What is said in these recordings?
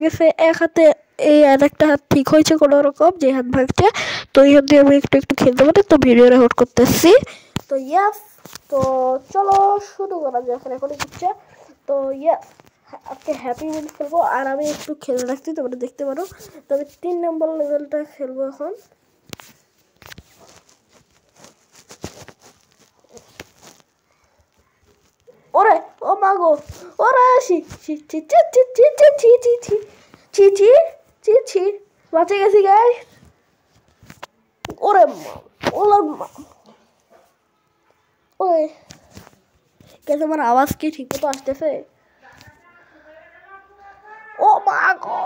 গেছে এক হাতে এই আর একটা হাত ঠিক হয়েছে কোনো রকম যে হাত ভাঙছে, তো এই হাত দিয়ে আমি একটু একটু খেলতে পারি, তো ভিডিও রেকর্ড করতেছি। তো ইয়াস, তো চলো শুরু করা যাক এখন হচ্ছে। তো ইয়াস, আজকে হ্যাপি মিল খেলবো আর আমি একটু খেলে রাখছি, তোমরা দেখতে পারো। তো আমি 3 নম্বর লেভেলটা খেলবো এখন। ওরে ও মাগো, ওরে ছি ছি ছি ছি ছি ছি ছি ছি ছি ছি ছি ছি ছি বাঁচে গেছি গাইস। ওরে মা, ওরে মা, ওই কেন আমার আওয়াজ কি ঠিক মতো আসতেছে? ও মা গো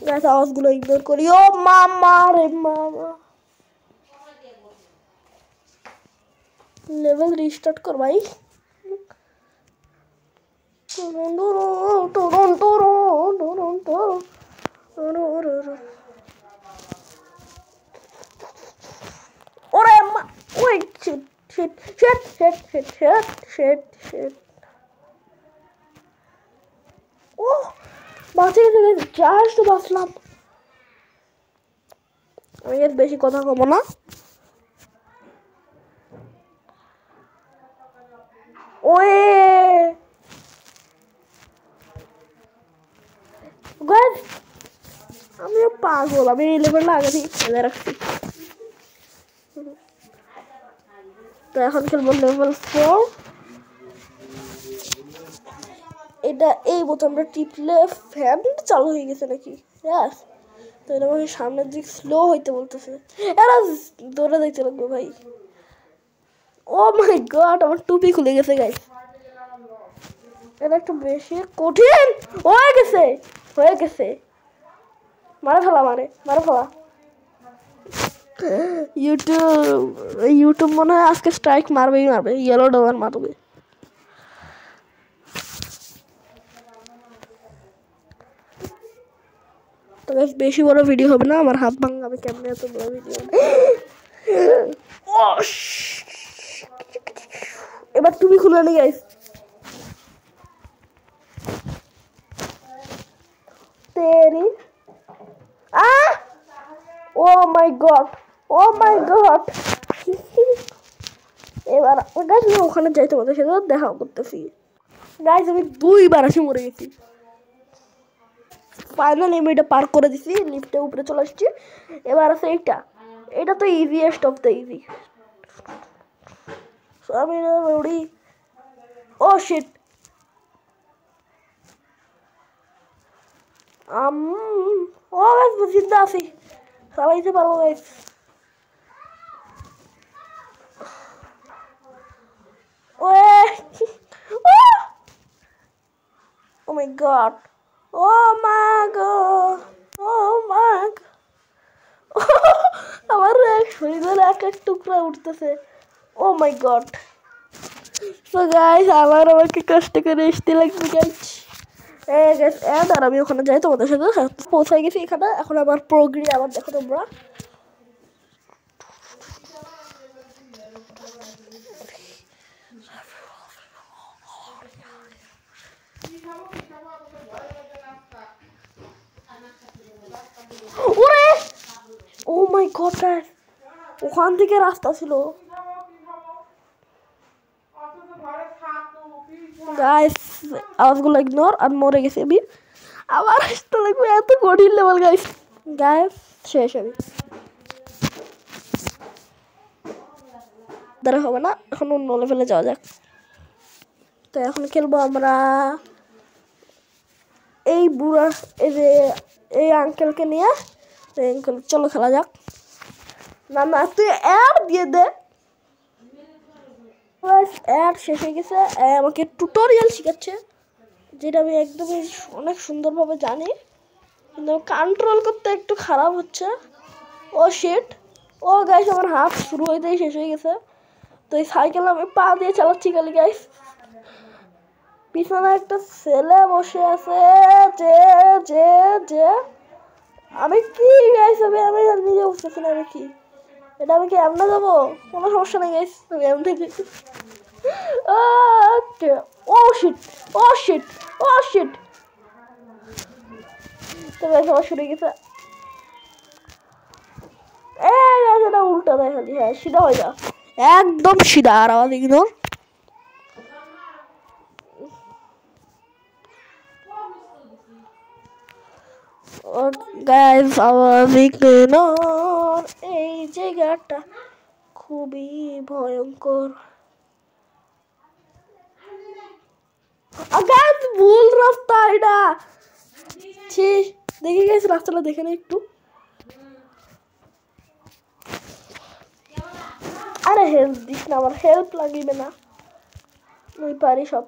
গাইস, আওয়াজগুলো ইগনোর করি। ও মামা রে মামা, লেভেল রিস্টার্ট কর ভাই। ওরে মা, ওই shit shit shit shit shit shit shit shit. ও বাঁচে গেছে, জাস্ট বাঁচলাম। আমি এর বেশি কথা কব না। ওয়ে গাইস, আমিও পাগল, আমি এই লেভেলটা আগে থেকে খেলে রাখছি। তো এখন খেলবো লেভেল 4। এটা এই বোতামটা টিপলে ফ্যান চালু হয়ে গেছে নাকি? ইয়াস। তো এটা আমাকে সামনের দিক স্লো হইতে বলতেছে। এরা দৌড়ে যাইতে লাগবে ভাই। ও মাই গড, আমার টুপি খুলে গেছে গাইস। এটা একটু বেশি কঠিন হয়ে গেছে, হয়ে গেছে। মারা ফেলা, মারা ফেলা। ইউটিউব মনে হয় আজকে স্ট্রাইক মারবেই মারবে, ইয়েলো ডলার মারবে। তো গাইস বেশি বড় ভিডিও হবে না, আমার হাত ভাঙা, আমি কেমনে এত বড় ভিডিও। এবার তুমি খুলে নি গাইস। তেরি ও মাই গড, ও মাই গড। এবার গাইস আমি ওখানে যাই, তোমাদের সাথে দেখা করতেছি। গাইস আমি 2বার আসি মরে গেছি। ফাইনালি আমি এটা পার করে দিছি, লিফটে উপরে চলে আসছি। এবার আছে এইটা, এটা তো ইজিয়েস্ট অফ দ্য ইজি। আমি উড়ি। ও শিট, ও গাইস জিন্দা আছি, চালাইতে পারবো guys. Oh my god. Oh my god. Oh my god. আমার শরীরের এক এক টুকরা উঠতেছে। ও মাই গড। সো গাইস আমাকে কষ্ট করে আসতে লাগবে গাইস। আর আমি ওখানে যাই, তোমাদের সাথে পৌঁছাই গেছি এখানে। এখন আমার প্রোগ্রি আবার দেখো তোমরা। ও মাই গড গাইস, ওখান থেকে রাস্তা ছিল গাইস। আওয়াজগুলো ইগনোর, আর মরে গেছি আমি। আবার আসতে লাগবে, এত কঠিন লেভেল গাইস। গাইস শেষ আমি, দ্বারা হবে না, এখন অন্য লেভেলে যাওয়া যাক। তো এখন খেলবো আমরা এই বুড়া, এই যে এই আঙ্কেলকে নিয়ে। আঙ্কেল চলো খেলা যাক। না না তুই অ্যাড দিয়ে দে। অ্যাড শেষ হয়ে গেছে, আমাকে টিউটোরিয়াল শেখাচ্ছে, যেটা আমি একদমই অনেক সুন্দরভাবে জানি, কিন্তু কন্ট্রোল করতে একটু খারাপ হচ্ছে। ও শিট, ও গাইস আমার হাত শুরু হইতেই শেষ হয়ে গেছে। তো এই সাইকেল আমি পা দিয়ে চালাচ্ছি খালি গাইস। পিছনে একটা ছেলে বসে আছে, যে যে যে আমি কি গাইস, আমি নিজে বুঝতেছি না আমি কি। এটা আমি কি এমন যাবো? কোনো সমস্যা নেই গাইস, আমি এমন থেকে। ও শিট, ও শিট, ও শিট। তো গাইস আমার শুরু হয়ে গেছে। এই গাইস এটা উল্টা দেয় খালি। হ্যাঁ সিধা হয়ে যা, একদম সিধা। আর আওয়াজ ইগনোর। গাইস আওয়াজ ইগনোর। এই জায়গাটা খুবই ভয়ঙ্কর। গাইস ভুল রাস্তা এটা। ছি, দেখে গেছি রাস্তাটা দেখে না একটু। আরে হেল্প দিস না, আমার হেল্প লাগিবে না, আমি পারি সব।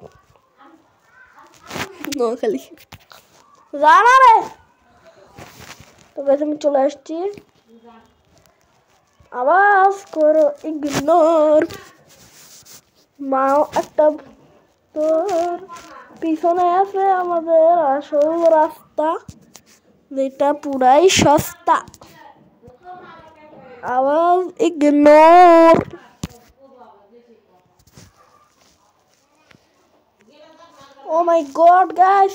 খালি জানা রে। তো গাইস আমি চলে আসছি। আওয়াজ করো ইগনোর। মাও একটা তোর পিছনে আছে আমাদের আসল রাস্তা, যেটা পুরাই সস্তা। আওয়াজ ইগনোর। ও মাই গড গাইস,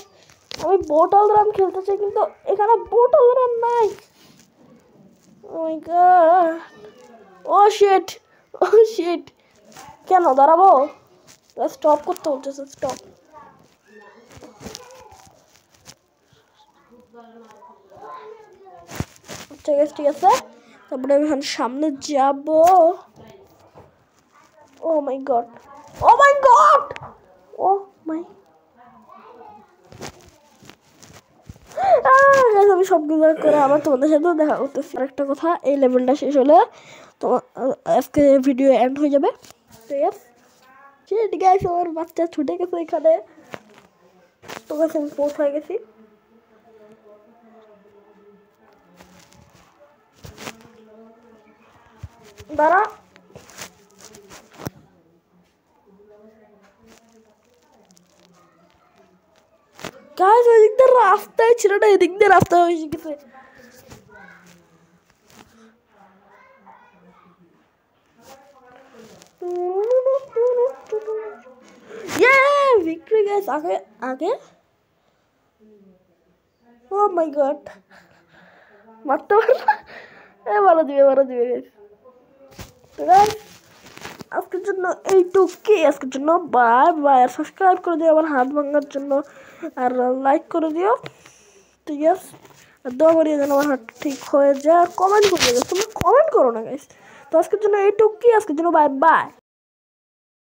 আমি বোটল রান খেলতে চাই কিন্তু এখানে বোটল রান নাই। ও মাই গড। ও শিট, ও শিট। কেন দাঁড়াবো? স্টপ করতে বলতেছে, স্টপ। ঠিক আছে ঠিক আছে, তারপরে আমি এখন সামনে যাব। ও মাই গড, ও মাই গড, ও মাই। আমি সব কিছু করে আবার তোমাদের সাথে দেখা করতেছি। আরেকটা কথা, এই লেভেলটা শেষ হলে তোমার আজকে ভিডিও এন্ড হয়ে যাবে। ঠিক আছে, আমার বাচ্চা ছুটে গেছে এখানে। তো গেছে আমি পৌঁছায় গেছি। দাঁড়া, গাইস ওই দিক দিয়ে রাস্তায় ছিল না, এদিক দিয়ে রাস্তা হয়ে গেছে। ভিক্টরি গাইস, আগে আগে। ও মাই গড, মারতে পারবো? ভালো দিবে, ভালো দিবে গাইস। তো গাইস আজকের জন্য এইটুকুই। আজকের জন্য বাই বাই। আর সাবস্ক্রাইব করে দিও আমার হাত ভাঙার জন্য, আর লাইক করে দিও। ঠিক আছে, আর দোয়া করিও যেন আমার হাত ঠিক হয়ে যায়। আর কমেন্ট করে দিও, তুমি কমেন্ট করো না গাইস। তো আজকের জন্য এইটুকুই। আজকের জন্য বাই বাই।